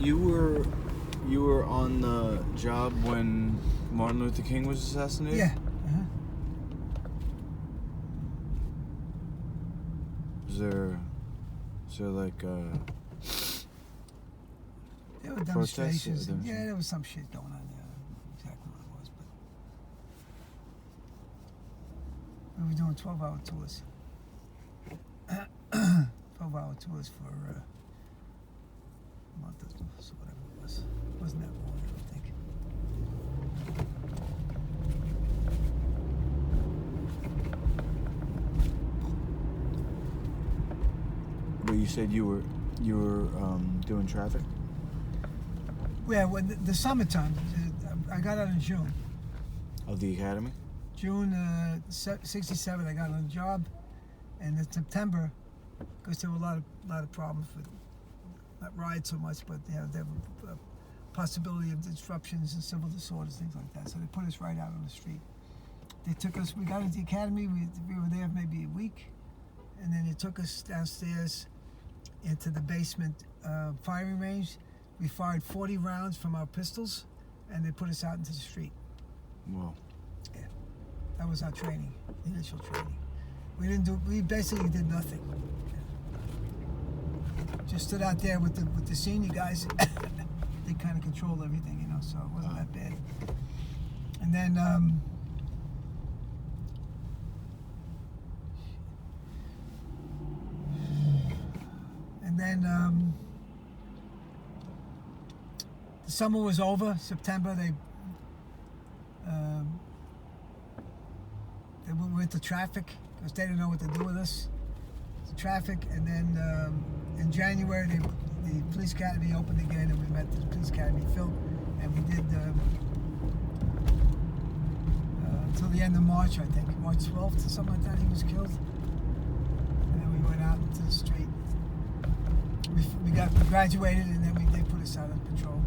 you were on the job when Martin Luther King was assassinated? Yeah. Is there like there were demonstrations. Yeah, there was some shit going on there. I don't know exactly what it was, but we were doing 12-hour tours. 12-hour tours for a month or so, whatever it was. It wasn't that long, I don't think. But you said you were doing traffic? Yeah, when the summertime, I got out in June. Of the academy? June 67, I got on the job, and in September, because there were a lot of problems with not riots so much, but there were a possibility of disruptions and civil disorders, things like that. So they put us right out on the street. They took us. We got into the academy. We were there maybe a week, and then they took us downstairs into the basement firing range. We fired 40 rounds from our pistols, and they put us out into the street. Whoa. Yeah, that was our training, initial training. We basically did nothing. Just stood out there with the senior guys. They kind of controlled everything, you know, so it wasn't that bad. And then the summer was over. September, they went to traffic because they didn't know what to do with us. The traffic, and then in January, the police academy opened again, and we met the police academy Phil, and we did until the end of March, I think, March 12th or something like that. He was killed, and then we went out into the street. We graduated, and then they put us out on patrol.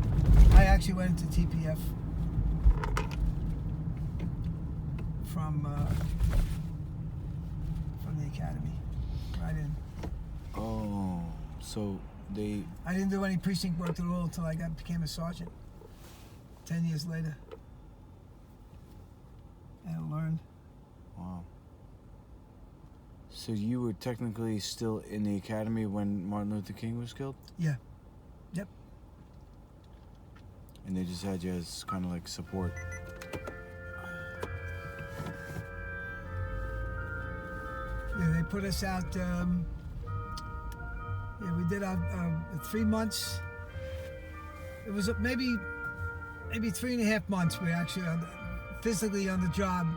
I actually went into TPF from the academy, right in. Oh, so I didn't do any precinct work at all until I became a sergeant. 10 years later, I learned. Wow. So you were technically still in the academy when Martin Luther King was killed? Yeah. Yep. And they just had you as kind of like support. Yeah, they put us out. We did our 3 months. It was maybe 3.5 months. We were actually physically on the job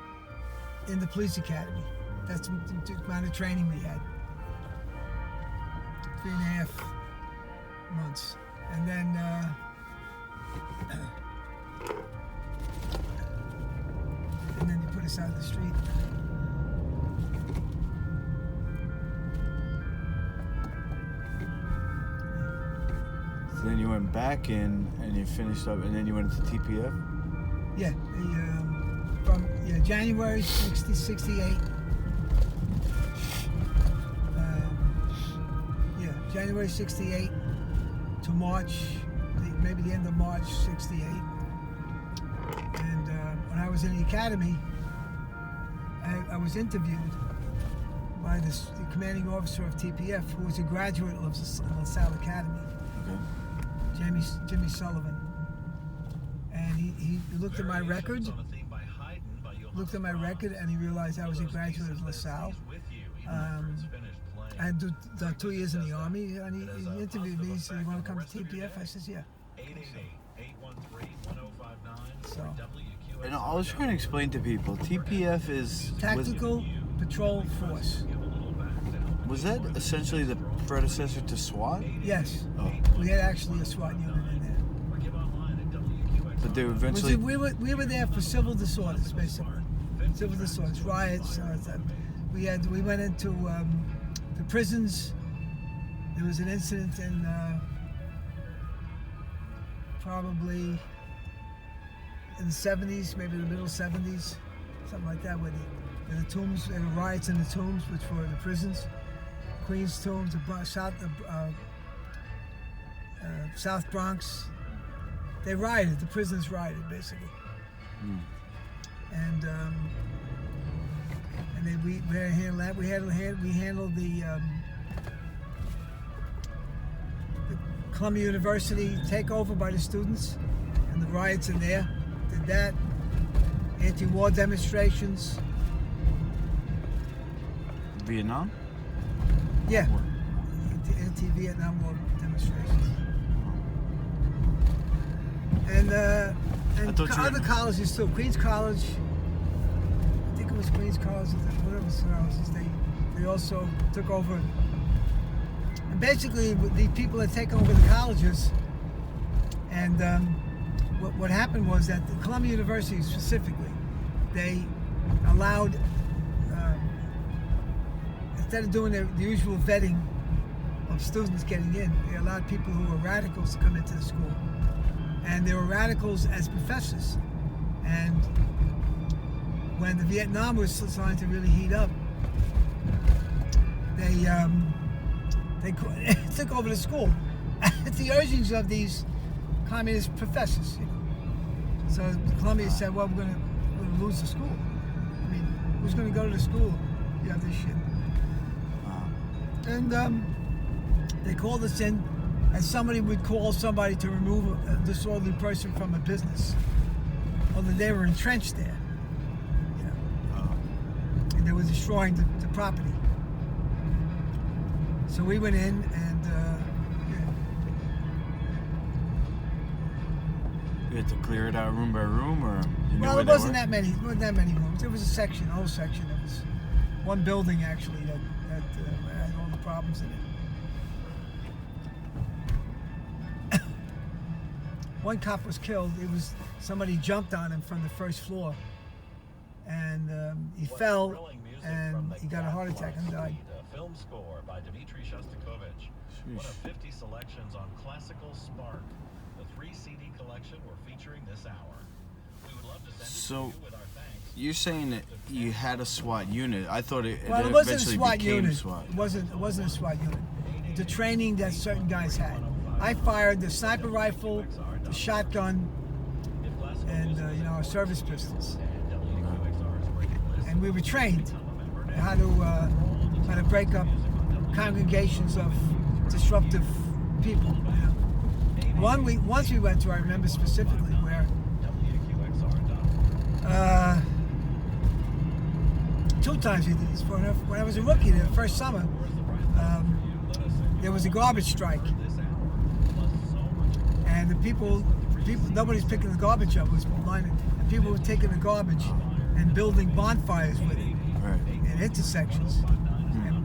in the police academy. That's the amount of training we had. 3.5 months, and then they put us out in the street. So then you went back in and you finished up, and then you went to TPF? Yeah, from January 68. January 68 to March, maybe the end of March 68. And when I was in the academy, I was interviewed by the commanding officer of TPF, who was a graduate of the LaSalle Academy. Okay. Jimmy Sullivan. And he looked at my record, and he realized I was a graduate of LaSalle. I had done 2 years in the Army, and he interviewed me. He said, "You want to come to TPF?" I said, "Yeah." So, and I was trying to explain to people, TPF is Tactical Patrol Force. Was that essentially the predecessor to SWAT? Yes. Oh. We had actually a SWAT unit in there. But they were eventually... We were there for civil disorders, basically. Civil disorders, riots. We went into the prisons. There was an incident in probably in the 70s, maybe the middle 70s, something like that, where the tombs, there were riots in the tombs, which were the prisons. Queen's Tombs, South Bronx. They rioted. The prisoners rioted, basically. And then we handled that. We handled the Columbia University takeover by the students and the riots in there. Did that. Anti-war demonstrations. Vietnam? Yeah. Anti-Vietnam War demonstrations. And other colleges too. Queens College. I think it was Queens College. Whatever colleges. They also took over. And basically, the people had taken over the colleges. And what happened was that the Columbia University specifically, they allowed, instead of doing the usual vetting of students getting in, they allowed people who were radicals to come into the school. And they were radicals as professors. And when the Vietnam was starting to really heat up, they took over the school at the urgings of these communist professors. You know? So Columbia said, well, we're going to lose the school. I mean, who's going to go to the school? You have this shit. And they called us in as somebody would call somebody to remove a disorderly person from a business. Although they were entrenched there. You know? And they were destroying the property. So we went in and You had to clear it out room by room, or you knew well, where it wasn't that many. It wasn't that many rooms. There was a section, a whole section. It was one building actually that had all the problems in it. One cop was killed. It was somebody jumped on him from the first floor, and he fell, and he got a heart attack and died. Film score by Dmitry Shostakovich. One of 50 selections on classical Spark. The 3 CD collection we're featuring this hour. We would love to send it to you with our thanks. You're saying that you had a SWAT unit. I thought it Well, it wasn't a eventually SWAT became unit. SWAT. It wasn't a SWAT unit. The training that certain guys had. I fired the sniper rifle, the shotgun, and our service pistols. And we were trained how to break up congregations of disruptive people. Once we went to, I remember specifically where 2 times we did this. When I was a rookie, the first summer, there was a garbage strike, and the people, nobody's picking the garbage up. It was blinded, and people were taking the garbage and building bonfires with it in intersections.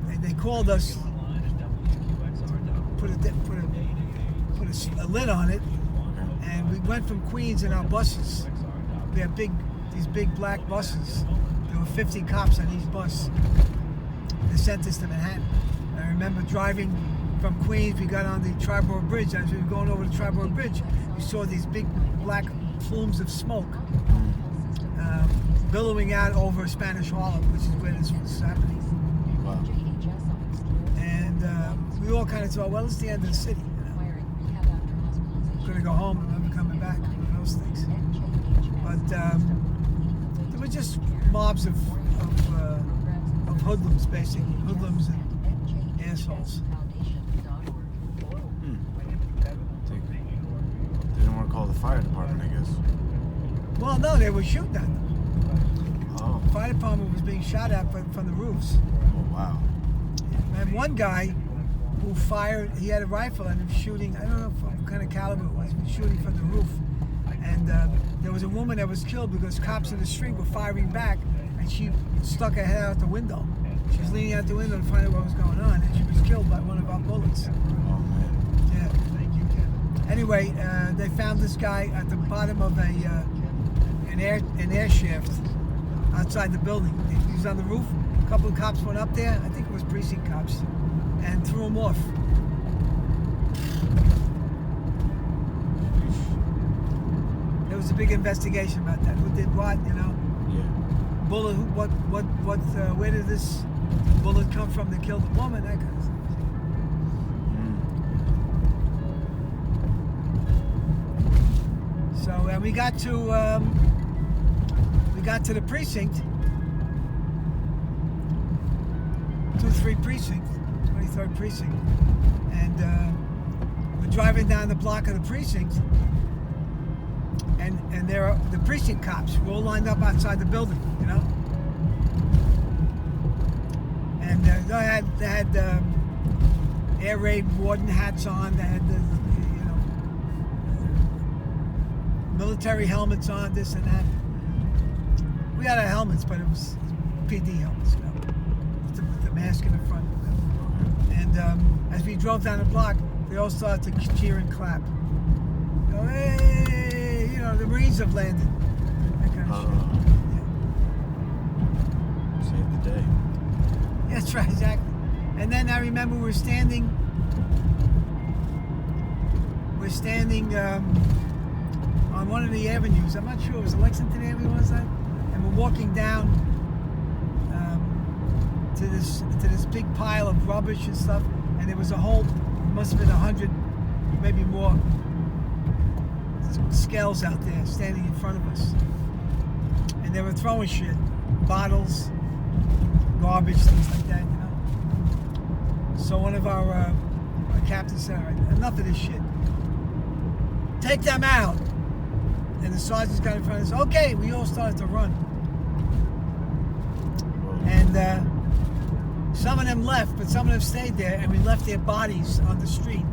And they called us to put a lid on it, and we went from Queens in our buses. We had these big black buses. There were 50 cops on each bus. They sent us to Manhattan. I remember driving from Queens. We got on the Triborough Bridge. As we were going over the Triborough Bridge, we saw these big black plumes of smoke billowing out over Spanish Harlem, which is where this was happening. Wow. And we all kind of thought, well, it's the end of the city. We're going to go home and never coming back. One of those things. But there were just mobs of hoodlums, basically. Hoodlums and assholes. They didn't want to call the fire department, I guess. Well, no, they were shooting at them. Oh. The fire department was being shot at from the roofs. Oh, wow. And one guy who fired, he had a rifle and he was shooting, I don't know what kind of caliber it was, but shooting from the roof. And there was a woman that was killed because cops in the street were firing back, and she stuck her head out the window. She was leaning out the window to find out what was going on, and she was killed by one of our bullets. Oh, man. Yeah. Anyway, they found this guy at the bottom of an air shaft outside the building. He was on the roof. A couple of cops went up there. I think it was precinct cops, and threw him off. There was a big investigation about that. Who did what? You know. Yeah. Bullet. Where did this bullet come from that killed the woman? That kind of stuff. we got to the precinct, 2-3 precinct, 23rd precinct, and we're driving down the block of the precinct, and there are the precinct cops. We're all lined up outside the building, you know. And they had air raid warden hats on. They had the military helmets on, this and that. We had our helmets, but it was PD helmets, you know, with the mask in the front. And as we drove down the block, they all started to cheer and clap. You know, hey, you know, the Marines have landed. That kind of shit. Yeah. Save the day. Yeah, that's right, exactly. And then I remember we're standing on one of the avenues. I'm not sure, it was Lexington Avenue, was that? And we're walking down to this big pile of rubbish and stuff, and there was a whole, must have been 100, maybe more, scales out there standing in front of us, and they were throwing shit, bottles, garbage, things like that, you know. So one of our captains said, "All right, enough of this shit. Take them out." And the sergeants got in front of us. Okay, we all started to run. And some of them left, but some of them stayed there, and we left their bodies on the street.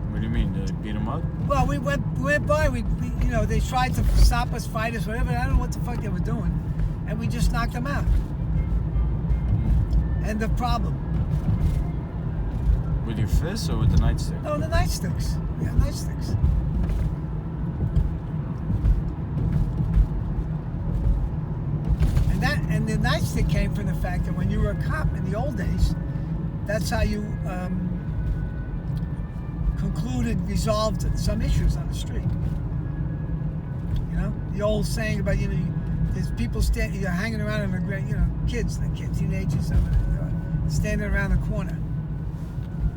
What do you mean? Did they beat them up? Well, we went by. We you know, they tried to stop us, fight us, whatever. I don't know what the fuck they were doing, and we just knocked them out. End of problem. With your fists or with the nightstick? No, the nightsticks. Yeah, nightsticks. And the nightstick came from the fact that when you were a cop in the old days, that's how you resolved some issues on the street. You know, the old saying about, you know, there's people hanging around in the, you know, kids, teenagers, standing around the corner,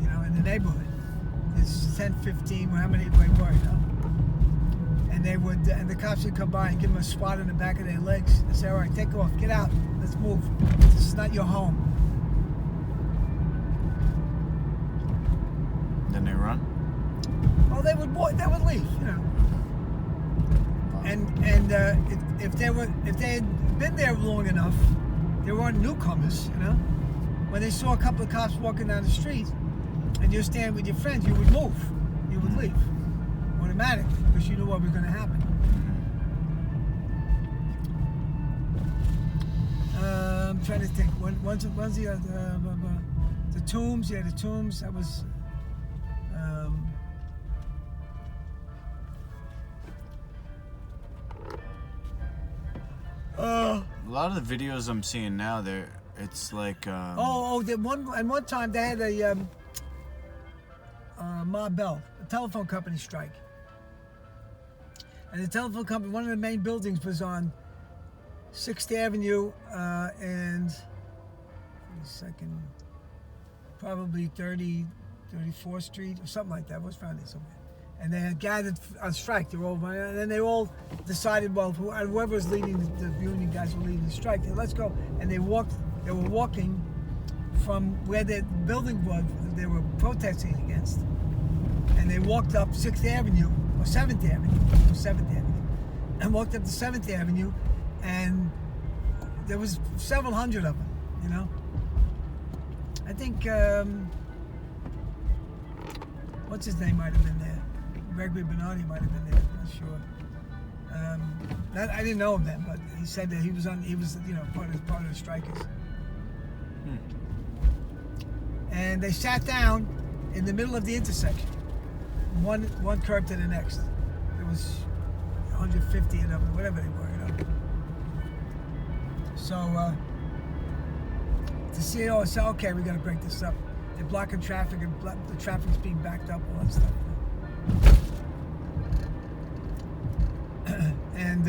you know, in the neighborhood. There's 10, 15, how many they were, you know. And and the cops would come by and give them a swat in the back of their legs and say, "All right, take off, get out, let's move. This is not your home." Then they run? Well, they would leave, you know. And if they had been there long enough, they weren't newcomers, you know. When they saw a couple of cops walking down the street, and you're standing with your friends, you would move, you would leave, automatically, because you knew what was going to happen. I'm trying to think. When's the Tombs? Yeah, the Tombs. That was. A lot of the videos I'm seeing now, it's like. One time they had a Ma Bell, a telephone company strike, and the telephone company, one of the main buildings was on 6th Avenue and probably 34th Street or something like that. I was found it somewhere. And they had gathered on strike. They were all, and then they all decided, well, whoever was leading the union guys were leading the strike. Let's go. And they were walking from where the building was they were protesting against, and they walked up 6th Avenue or 7th Avenue, and walked up to 7th Avenue, and there was several hundred of them, you know. I think what's his name might have been there. Gregory Bernardi might have been there. I'm not sure. I didn't know him then, but he said that he was you know, part of the strikers. And they sat down in the middle of the intersection, one curb to the next. There was 150 of them, whatever they were, you know. So the CEO said, "Okay, we got to break this up. They're blocking traffic, and the traffic's being backed up, all that stuff." And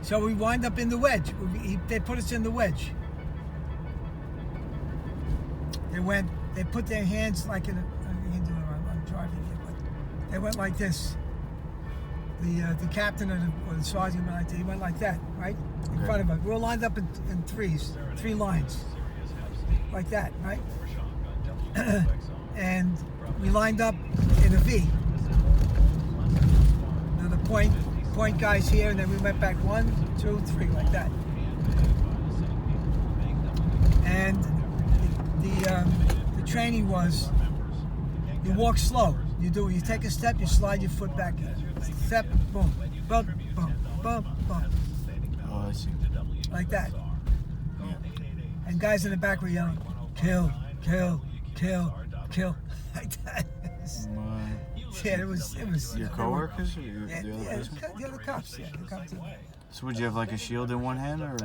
so we wind up in the wedge. They put us in the wedge. They put their hands like in I'm driving here, but they went like this. The captain or the sergeant went like that. He went like that, right? In front of us. We were lined up in three lines. Like that, right? And we lined up in a V. Now the point guys here, and then we went back 1, 2, 3, like that. And the training was, you walk slow. You take a step, you slide your foot back. Step, boom, bump, bump, bump, bump. Oh, I see. Like that. Yeah. And guys in the back were yelling, kill, kill, kill, kill, like that. Yeah, it was. Your coworkers or the other person? The other cops. Yeah, the cops. So would you have like a shield in one hand or?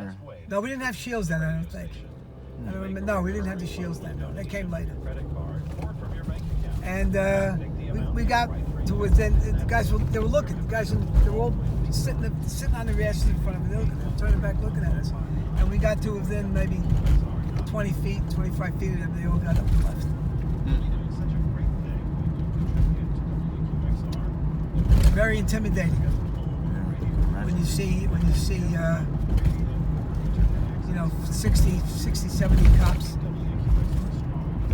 No, we didn't have shields then. I don't think. I don't remember. No, we didn't have the shields then. No, they came later. And we got to within. The guys were looking. The guys they were all sitting on the rear seat in front of me. They were turning back, looking at us. And we got to within maybe 20 feet, 25 feet of them. They all got up and left. Very intimidating. When you see 60, 70 cops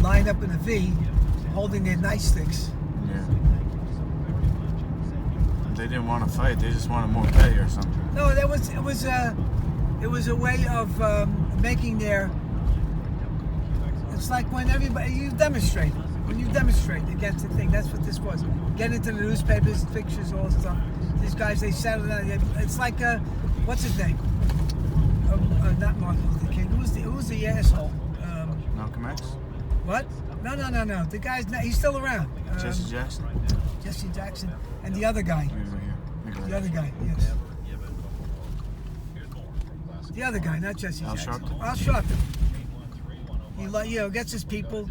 lined up in a V, holding their nightsticks. Yeah. They didn't want to fight. They just wanted more pay or something. No, it was a way of making their. It's like when you demonstrate. When you demonstrate against the thing, that's what this was. Get into the newspapers, pictures, all this stuff. These guys, they settled down. It's like what's his name? Not Martin Luther King. Who was the asshole? Malcolm X? What? No. The guy's he's still around. Jesse Jackson? Jesse Jackson. And the other guy. The other guy, yes. The other guy, not Jesse Jackson. Al Sharpton. He gets his people.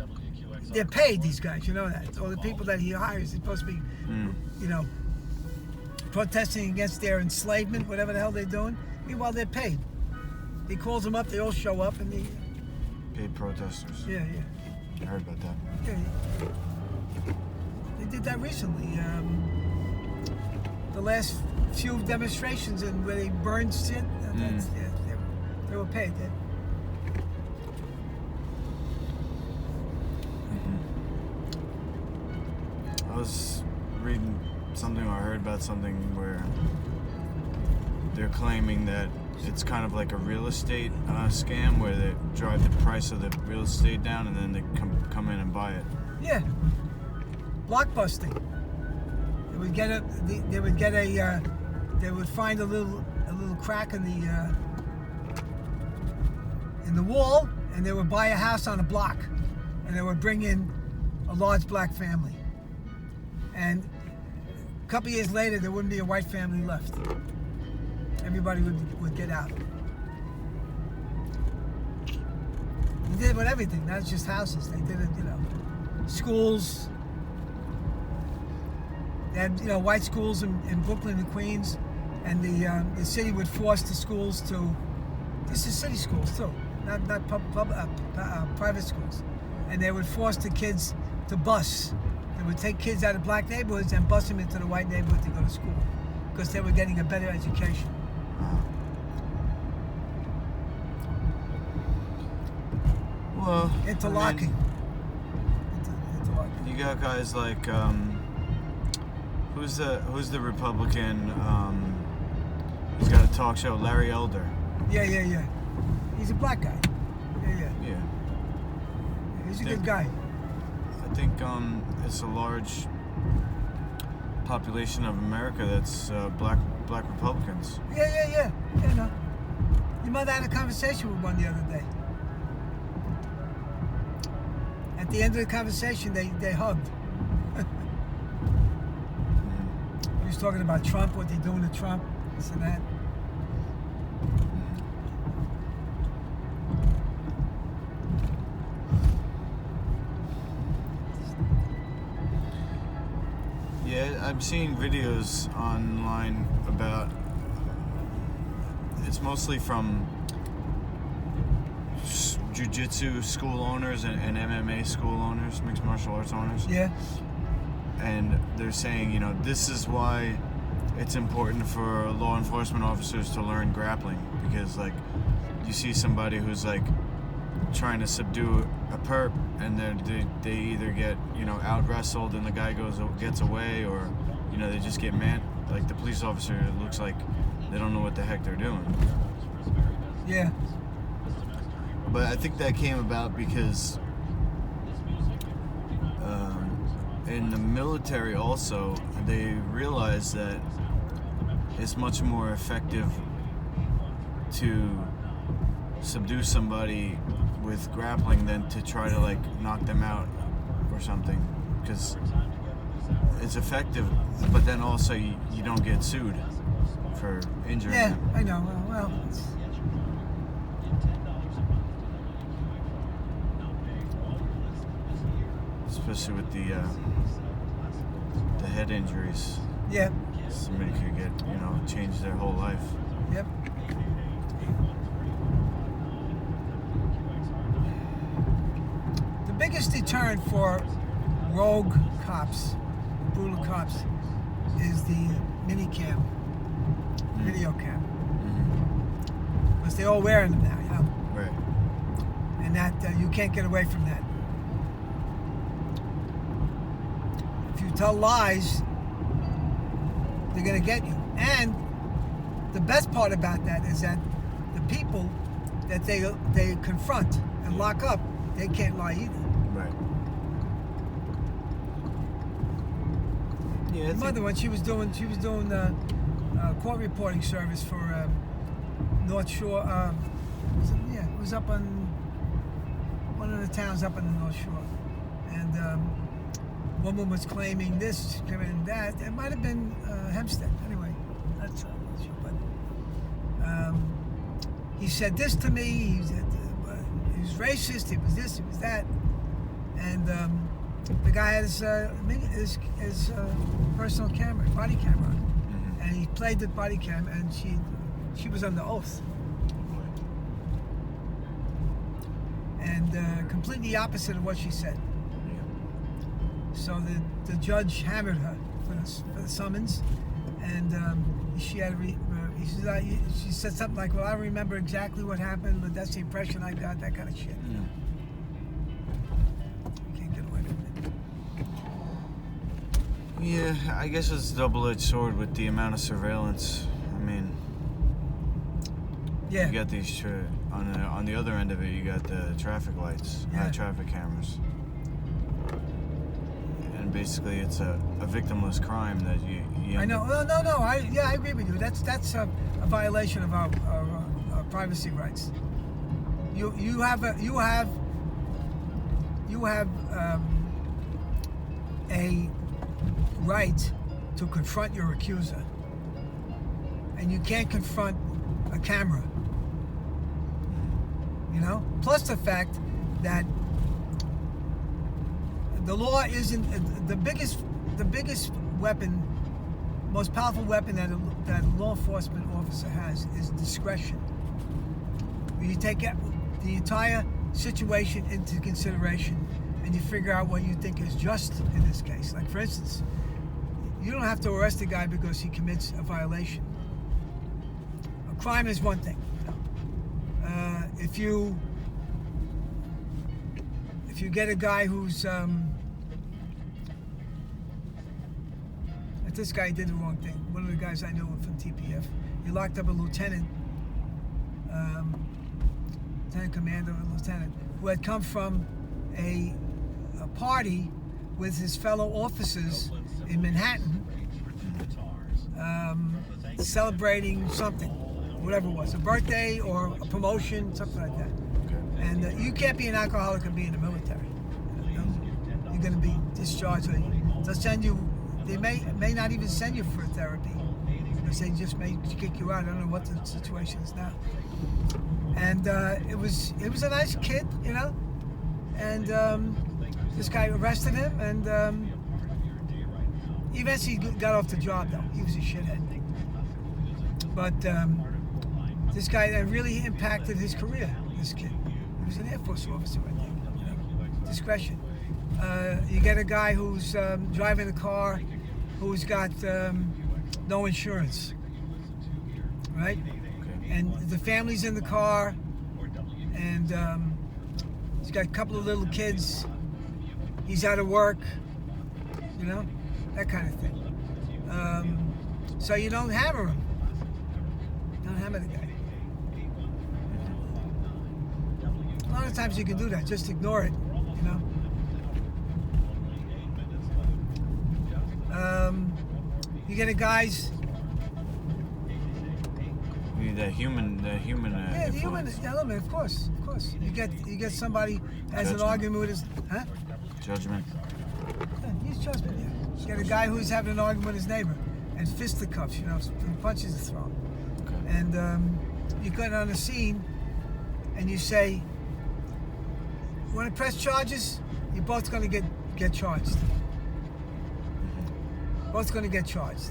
They're paid, these guys, you know that. Or the people that he hires are supposed to be, protesting against their enslavement, whatever the hell they're doing. Meanwhile, they're paid. He calls them up, they all show up, and paid protesters. Yeah. I heard about that. Yeah. They did that recently. The last few demonstrations where they burned shit, they were paid. Yeah. I was reading something, or I heard about something where they're claiming that it's kind of like a real estate scam where they drive the price of the real estate down and then they come in and buy it. Yeah, blockbusting. They would find a little crack in the wall, and they would buy a house on a block, and they would bring in a large black family. And a couple years later, there wouldn't be a white family left. Everybody would get out. They did it with everything, not just houses. They did it, schools. They had, white schools in Brooklyn and Queens, and the city would force the schools to. This is city schools too, not private schools, and they would force the kids to bus. They would take kids out of black neighborhoods and bus them into the white neighborhood to go to school because they were getting a better education. Well, interlocking. Interlocking. You got guys like who's the Republican? He's got a talk show, Larry Elder. Yeah. He's a black guy. Yeah. He's a good guy. I think it's a large population of America that's black Republicans. Yeah. No. Your mother had a conversation with one the other day. At the end of the conversation, they hugged. He was talking about Trump, what they're doing to Trump, this and that. Yeah, I'm seeing videos online about. It's mostly from jiu-jitsu school owners and MMA school owners, mixed martial arts owners. Yeah. And they're saying, you know, this is why it's important for law enforcement officers to learn grappling, because like you see somebody who's like trying to subdue a perp, and then they either get, you know, out wrestled and the guy gets away, or, you know, they just get mad. Like the police officer, it looks like they don't know what the heck they're doing. Yeah. But I think that came about because in the military also, they realized that it's much more effective to subdue somebody with grappling than to try to like knock them out or something, because it's effective, but then also you don't get sued for injuring Yeah, them. I know. Well, Especially with the head injuries. yeah. Somebody could get, you know, change their whole life. Yep. The biggest deterrent for rogue cops, brutal cops, is the mini cam, video cam. Because they're all wearing them now, you know? Right. And that you can't get away from that. If you tell lies, they're going to get you. And the best part about that is that the people that they confront and lock up, they can't lie either. Right. Yeah. My mother, when she was doing court reporting service for North Shore. It was up on one of the towns up on the North Shore, and woman was claiming this, claiming that. It might have been Hempstead. Anyway, that's not sure. But he said this to me. He was racist. He was this. He was that. And the guy had his personal camera, body camera, and he played the body cam, and she was under oath. And completely opposite of what she said. So the judge hammered her for the summons, and she had she said something like, "Well, I don't remember exactly what happened, but that's the impression I got." That kind of shit. Yeah. You can't get away from it. Yeah, I guess it's a double-edged sword with the amount of surveillance. I mean, Yeah. you got these on the other end of it. You got the traffic lights, Yeah. traffic cameras, and basically it's a victimless crime that you I know. No. I agree with you. That's a violation of our privacy rights. You have a right to confront your accuser, and you can't confront a camera. You know. Plus the fact that the law isn't the biggest weapon. Most powerful weapon that a law enforcement officer has is discretion. You take the entire situation into consideration, and you figure out what you think is just in this case. Like, for instance, you don't have to arrest a guy because he commits a violation. A crime is one thing. If you get a guy who's this guy did the wrong thing. One of the guys I knew from TPF, he locked up a lieutenant commander, a lieutenant, who had come from a party with his fellow officers in Manhattan, celebrating something, whatever it was, a birthday or a promotion, something like that. Okay. And you can't be an alcoholic and be in the military. You know? You're going to be discharged. They'll send you. They may not even send you for therapy, because they just may kick you out. I don't know what the situation is now. And it was a nice kid, you know. And this guy arrested him, and he eventually got off the job. Though he was a shithead. But this guy that really impacted his career. This kid. He was an Air Force officer, I think. You know? Discretion. You get a guy who's driving a car who's got no insurance, right? And the family's in the car, and he's got a couple of little kids. He's out of work, you know, that kind of thing. So you don't hammer him. You don't hammer the guy. A lot of times you can do that. Just ignore it, you know. You get a guy's. You need the human. Yeah, the human element, of course. You get somebody has an argument with his, huh? Judgment. Yeah, use judgment. Yeah. You get a guy who's having an argument with his neighbor, and fisticuffs, you know, and punches are thrown. Okay. And you get on the scene, and you say, "Want to press charges? You're both going to get charged. Both going to get charged.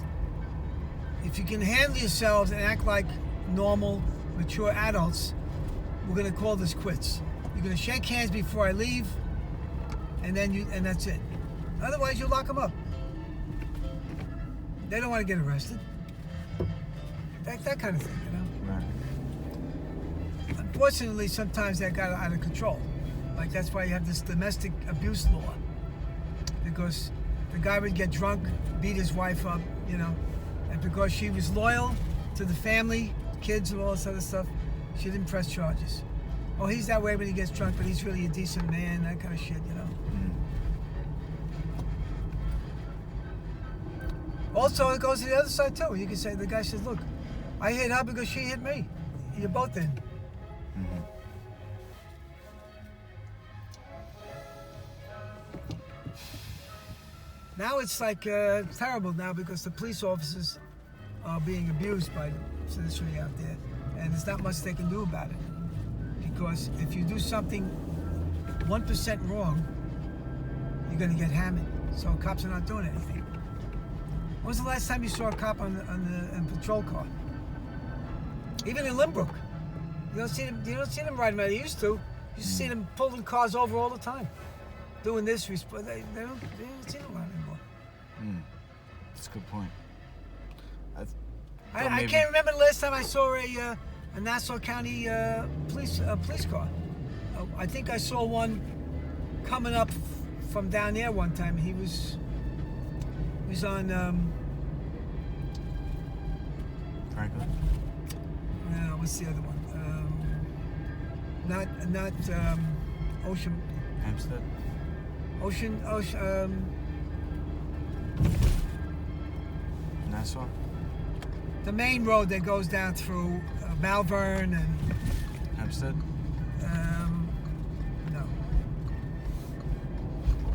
If you can handle yourselves and act like normal, mature adults, we're going to call this quits. You're going to shake hands before I leave, and that's it. Otherwise, you lock them up. They don't want to get arrested. That kind of thing, you know. Right. Unfortunately, sometimes that got out of control. Like that's why you have this domestic abuse law, because the guy would get drunk, beat his wife up, you know, and because she was loyal to the family, kids, and all this other stuff, she didn't press charges. Oh, he's that way when he gets drunk, but he's really a decent man, that kind of shit, you know. Also, it goes to the other side too. You can say, the guy says, look, I hit her because she hit me. You're both in. Now it's like terrible now because the police officers are being abused by the citizenry out there, and there's not much they can do about it. Because if you do something 1% wrong, you're going to get hammered. So cops are not doing anything. When was the last time you saw a cop on a patrol car? Even in Limbrook, you don't see them riding around. You used to see them pulling cars over all the time, doing this. They don't see them around anymore. That's a good point. I can't remember the last time I saw a Nassau County police car. I think I saw one coming up from down there one time. He was on Franklin? no, what's the other one? Not Ocean. Hempstead? Ocean. Nassau? The main road that goes down through Malvern and Hempstead? no.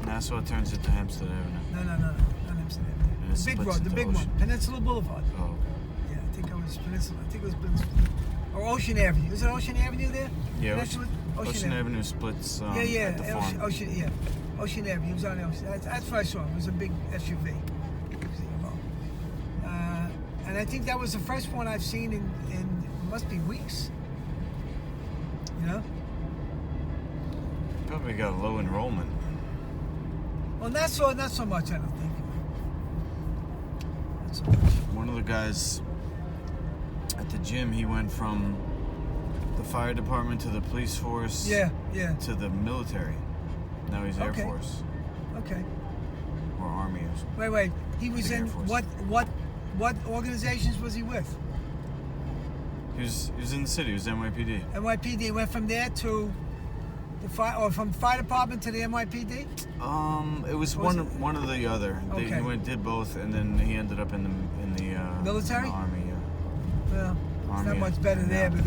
Nassau turns into Hempstead Avenue. No, not Hempstead Avenue. And it The big splits road, the into big Ocean. one, Peninsula Boulevard. Oh, okay. Yeah, I think it was Peninsula. Or Ocean Avenue. Is it Ocean Avenue there? Yeah, Peninsula? Ocean Avenue splits Yeah, at the farm. Ocean Avenue. He was on Ocean. That's what I saw him. It was a big SUV. And I think that was the first one I've seen in must be weeks. You know? Probably got low enrollment. Well, not so much, I don't think. Not so much. One of the guys at the gym, he went from the fire department to the police force. Yeah. To the military. Now he's Air Okay. Force Okay. or Army or something. Wait. He was Air in Force. what organizations was he with? He was in the city. He was NYPD. NYPD. Went from there to the fire, or from fire department to the NYPD. It was Was one or the other. Okay. He did both, and then he ended up in the Military? in the Army. Yeah. Well, it's Army, not much better yeah. there, but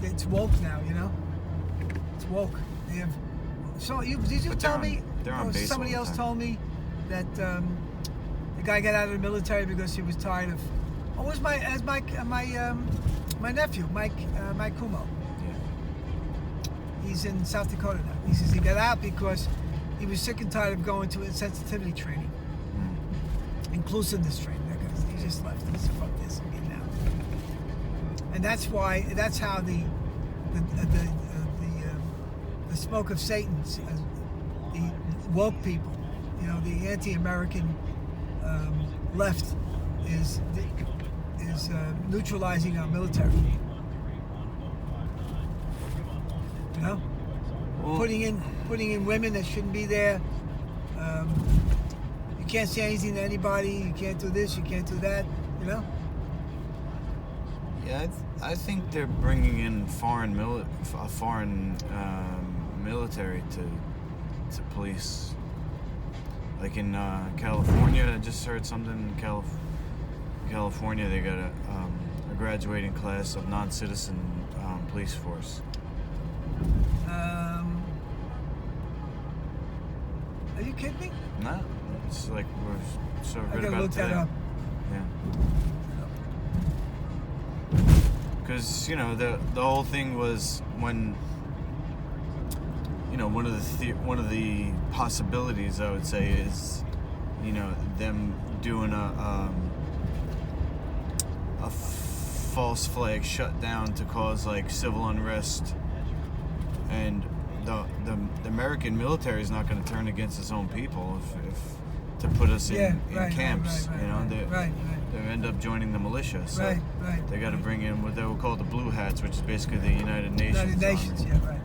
it's woke now, you know. It's woke. They have. So did you But tell they're me? on- they're on or base somebody all the else time. told me that the guy got out of the military because he was tired of. Oh, it was my nephew, Mike Kumo. Yeah. He's in South Dakota now. He says he got out because he was sick and tired of going to insensitivity training, inclusiveness training. That kind of thing. He just left. He said, "Fuck this, I'm getting out." And that's how the smoke of Satan, the woke people, the anti-American left is neutralizing our military. Well, putting in women that shouldn't be there. You can't say anything to anybody. You can't do this. You can't do that. Yeah, I think they're bringing in foreign military to police. Like in California, I just heard something in California. They got a graduating class of non-citizen police force. Are you kidding me? No, it's like we're so good I gotta about look today. that up. Yeah. Because the whole thing was when one of the possibilities I would say is them doing a false flag shutdown to cause like civil unrest, and the American military is not going to turn against its own people if to put us in camps. They end up joining the militia. So they got to bring in what they will call the Blue Hats, which is basically the United Nations. United Nations, yeah, right.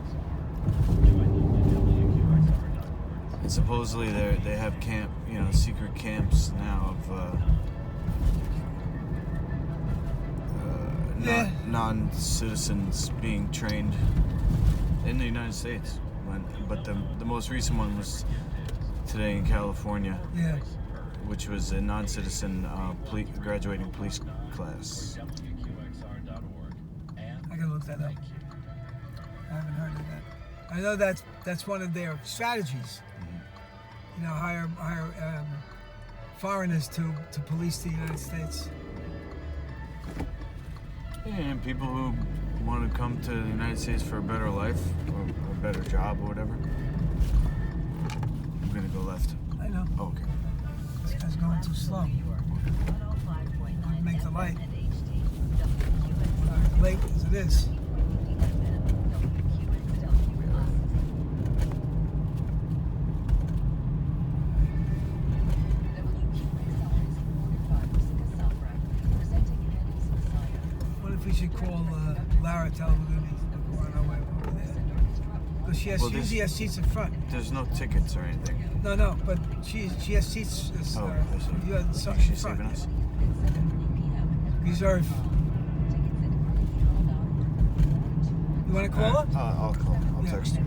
And supposedly they have secret camps now of non-citizens being trained in the United States. But the most recent one was today in California. Yeah. Which was a non-citizen graduating police class. I can look that up. I haven't heard of that. I know that's one of their strategies. Hire foreigners to police the United States. Yeah, and people who want to come to the United States for a better life or a better job or whatever. I'm gonna go left. I know. Oh, okay. This guy's going too slow. Make the light. Late as it is. What if we should call Lara, tell her we're going to be on our way over there? Because she usually has seats in front. There's no tickets or anything. No, but she has seats. You have something in She's front. saving us? Reserve. You want to call her? I'll call her. I'll text her.